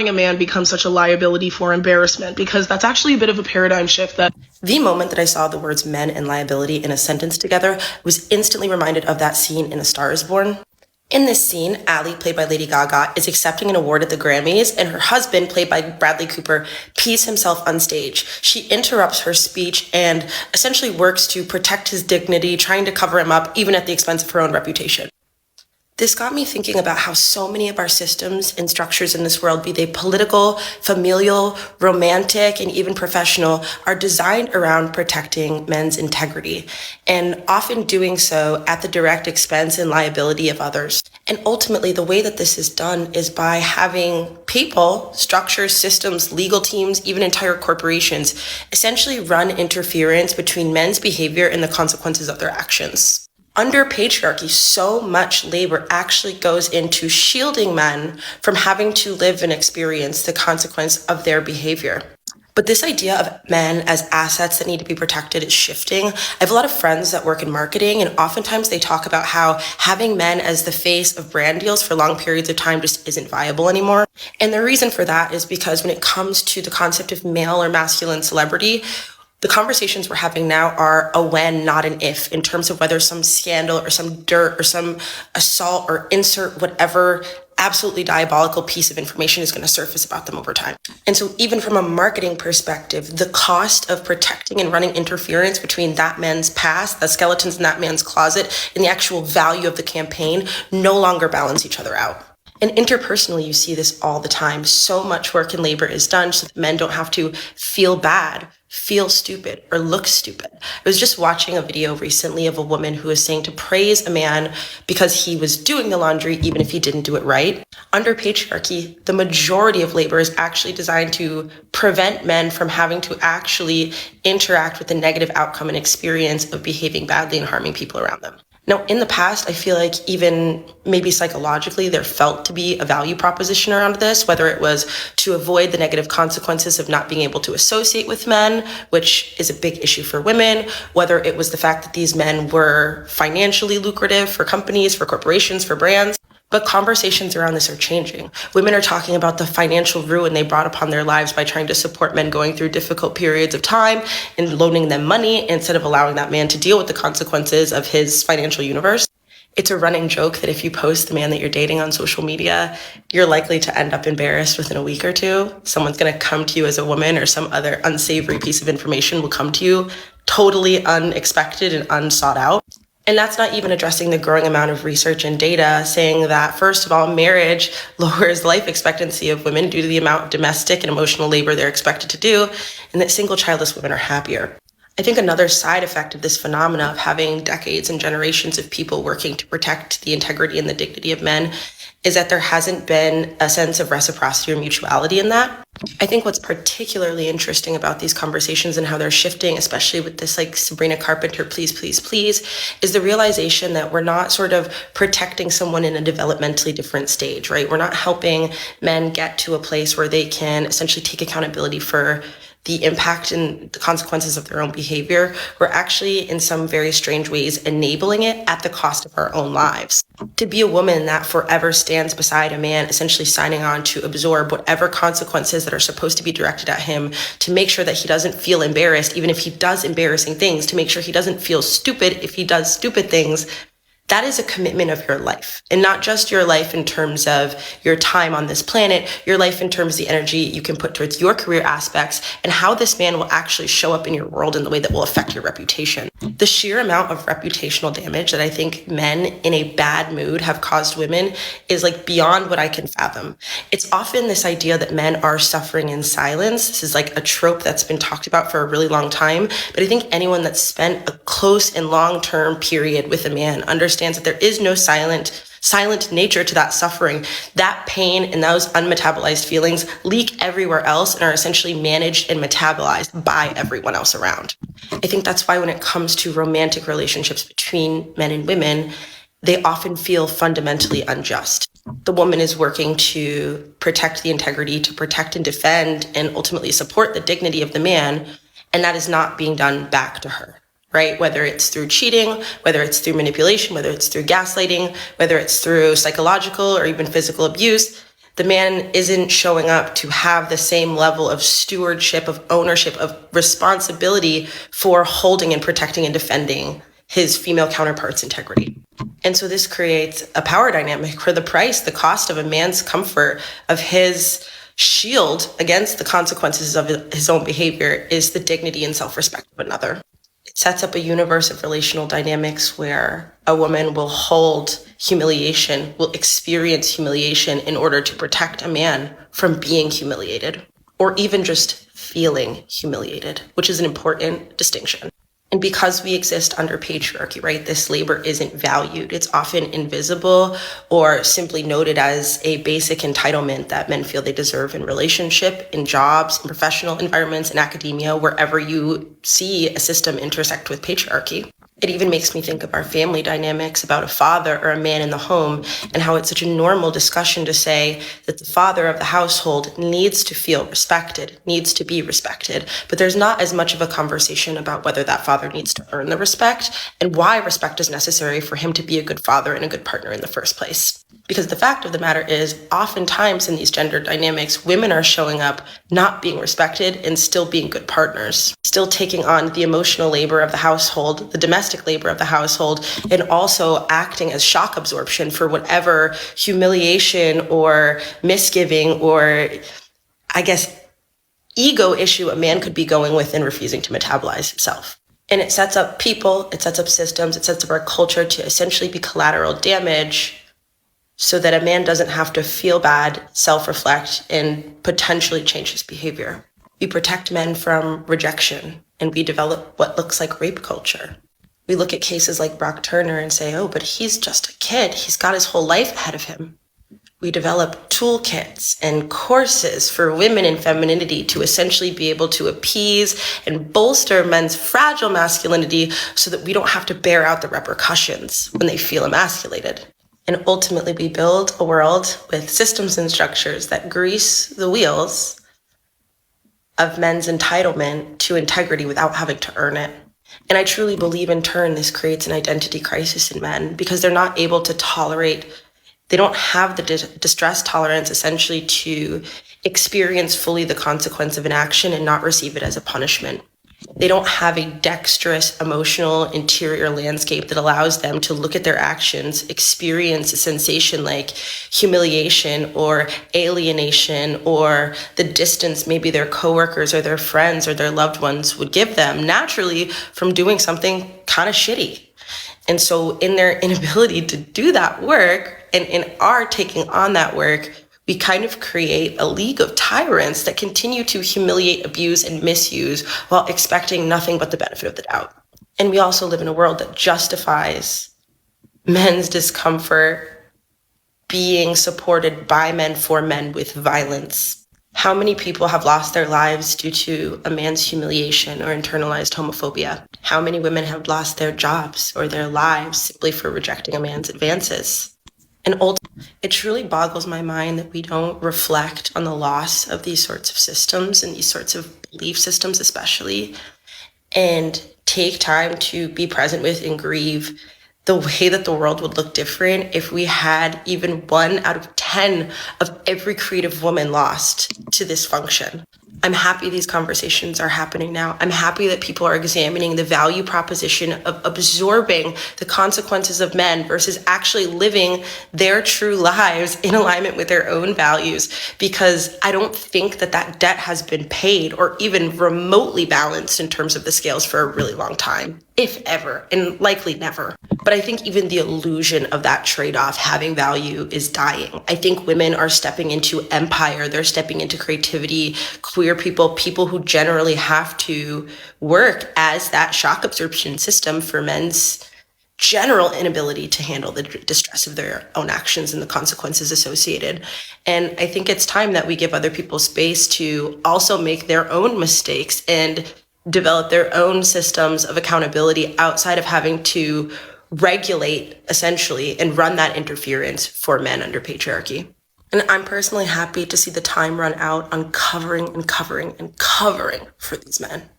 a man become such a liability for embarrassment, because that's actually a bit of a paradigm shift that the moment that I saw the words men and liability in a sentence together, I was instantly reminded of that scene in A Star is Born. In this scene, Ally, played by Lady Gaga, is accepting an award at the Grammys, and her husband, played by Bradley Cooper, pees himself on stage. She interrupts her speech and essentially works to protect his dignity, trying to cover him up, even at the expense of her own reputation. This got me thinking about how so many of our systems and structures in this world, be they political, familial, romantic, and even professional, are designed around protecting men's integrity, and often doing so at the direct expense and liability of others. And ultimately, the way that this is done is by having people, structures, systems, legal teams, even entire corporations, essentially run interference between men's behavior and the consequences of their actions. Under patriarchy, so much labor actually goes into shielding men from having to live and experience the consequence of their behavior. But this idea of men as assets that need to be protected is shifting. I have a lot of friends that work in marketing, and oftentimes they talk about how having men as the face of brand deals for long periods of time just isn't viable anymore. And the reason for that is because when it comes to the concept of male or masculine celebrity, the conversations we're having now are a when, not an if, in terms of whether some scandal or some dirt or some assault or insert whatever absolutely diabolical piece of information is going to surface about them over time. And so even from a marketing perspective, the cost of protecting and running interference between that man's past, the skeletons in that man's closet, and the actual value of the campaign no longer balance each other out. And interpersonally, you see this all the time. So much work and labor is done so that men don't have to feel bad, feel stupid, or look stupid. I was just watching a video recently of a woman who was saying to praise a man because he was doing the laundry, even if he didn't do it right. Under patriarchy, the majority of labor is actually designed to prevent men from having to actually interact with the negative outcome and experience of behaving badly and harming people around them. Now, in the past, I feel like even maybe psychologically, there felt to be a value proposition around this, whether it was to avoid the negative consequences of not being able to associate with men, which is a big issue for women, whether it was the fact that these men were financially lucrative for companies, for corporations, for brands. But conversations around this are changing. Women are talking about the financial ruin they brought upon their lives by trying to support men going through difficult periods of time and loaning them money instead of allowing that man to deal with the consequences of his financial universe. It's a running joke that if you post the man that you're dating on social media, you're likely to end up embarrassed within a week or two. Someone's going to come to you as a woman, or some other unsavory piece of information will come to you totally unexpected and unsought out. And that's not even addressing the growing amount of research and data saying that, first of all, marriage lowers life expectancy of women due to the amount of domestic and emotional labor they're expected to do, and that single childless women are happier. I think another side effect of this phenomena of having decades and generations of people working to protect the integrity and the dignity of men is that there hasn't been a sense of reciprocity or mutuality in that. I think what's particularly interesting about these conversations and how they're shifting, especially with this like Sabrina Carpenter, please, please, please, is the realization that we're not sort of protecting someone in a developmentally different stage, right? We're not helping men get to a place where they can essentially take accountability for the impact and the consequences of their own behavior. We're actually, in some very strange ways, enabling it at the cost of our own lives. To be a woman that forever stands beside a man, essentially signing on to absorb whatever consequences that are supposed to be directed at him, to make sure that he doesn't feel embarrassed, even if he does embarrassing things, to make sure he doesn't feel stupid if he does stupid things. That is a commitment of your life, and not just your life in terms of your time on this planet, your life in terms of the energy you can put towards your career aspects and how this man will actually show up in your world in the way that will affect your reputation. The sheer amount of reputational damage that I think men in a bad mood have caused women is like beyond what I can fathom. It's often this idea that men are suffering in silence. This is like a trope that's been talked about for a really long time, but I think anyone that's spent a close and long-term period with a man understands that there is no silent nature to that suffering. That pain and those unmetabolized feelings leak everywhere else and are essentially managed and metabolized by everyone else around. I think that's why when it comes to romantic relationships between men and women, they often feel fundamentally unjust. The woman is working to protect the integrity, to protect and defend, and ultimately support the dignity of the man, and that is not being done back to her. Right? Whether it's through cheating, whether it's through manipulation, whether it's through gaslighting, whether it's through psychological or even physical abuse, The man isn't showing up to have the same level of stewardship, of ownership, of responsibility for holding and protecting and defending his female counterpart's integrity. And so this creates a power dynamic where the cost of a man's comfort, of his shield against the consequences of his own behavior, is the dignity and self-respect of another. It sets up a universe of relational dynamics where a woman will hold humiliation, will experience humiliation in order to protect a man from being humiliated, or even just feeling humiliated, which is an important distinction. And because we exist under patriarchy, right, this labor isn't valued. It's often invisible or simply noted as a basic entitlement that men feel they deserve in relationship, in jobs, in professional environments, in academia, wherever you see a system intersect with patriarchy. It even makes me think of our family dynamics about a father or a man in the home, and how it's such a normal discussion to say that the father of the household needs to feel respected, needs to be respected. But there's not as much of a conversation about whether that father needs to earn the respect and why respect is necessary for him to be a good father and a good partner in the first place. Because the fact of the matter is, oftentimes in these gender dynamics, women are showing up not being respected and still being good partners, still taking on the emotional labor of the household, the domestic labor of the household, and also acting as shock absorption for whatever humiliation or misgiving or, I guess, ego issue a man could be going with in refusing to metabolize himself. And it sets up people, it sets up systems, it sets up our culture to essentially be collateral damage, so that a man doesn't have to feel bad, self-reflect, and potentially change his behavior. We protect men from rejection, and we develop what looks like rape culture. We look at cases like Brock Turner and say, oh, but he's just a kid. He's got his whole life ahead of him. We develop toolkits and courses for women in femininity to essentially be able to appease and bolster men's fragile masculinity so that we don't have to bear out the repercussions when they feel emasculated. And ultimately, we build a world with systems and structures that grease the wheels of men's entitlement to integrity without having to earn it. And I truly believe, in turn, this creates an identity crisis in men because they're not able to tolerate, they don't have the distress tolerance essentially to experience fully the consequence of an action and not receive it as a punishment. They don't have a dexterous emotional interior landscape that allows them to look at their actions, experience a sensation like humiliation or alienation or the distance maybe their coworkers or their friends or their loved ones would give them naturally from doing something kind of shitty. And so in their inability to do that work and in our taking on that work, we kind of create a league of tyrants that continue to humiliate, abuse, and misuse while expecting nothing but the benefit of the doubt. And we also live in a world that justifies men's discomfort being supported by men for men with violence. How many people have lost their lives due to a man's humiliation or internalized homophobia? How many women have lost their jobs or their lives simply for rejecting a man's advances? And ultimately, it truly boggles my mind that we don't reflect on the loss of these sorts of systems and these sorts of belief systems especially, and take time to be present with and grieve the way that the world would look different if we had even 1 out of 10 of every creative woman lost to this function. I'm happy these conversations are happening now. I'm happy that people are examining the value proposition of absorbing the consequences of men versus actually living their true lives in alignment with their own values, because I don't think that that debt has been paid or even remotely balanced in terms of the scales for a really long time, if ever, and likely never. But I think even the illusion of that trade-off having value is dying. I think women are stepping into empire. They're stepping into creativity, queer people, people who generally have to work as that shock absorption system for men's general inability to handle the distress of their own actions and the consequences associated. And I think it's time that we give other people space to also make their own mistakes and develop their own systems of accountability outside of having to regulate essentially and run that interference for men under patriarchy. And I'm personally happy to see the time run out on covering for these men.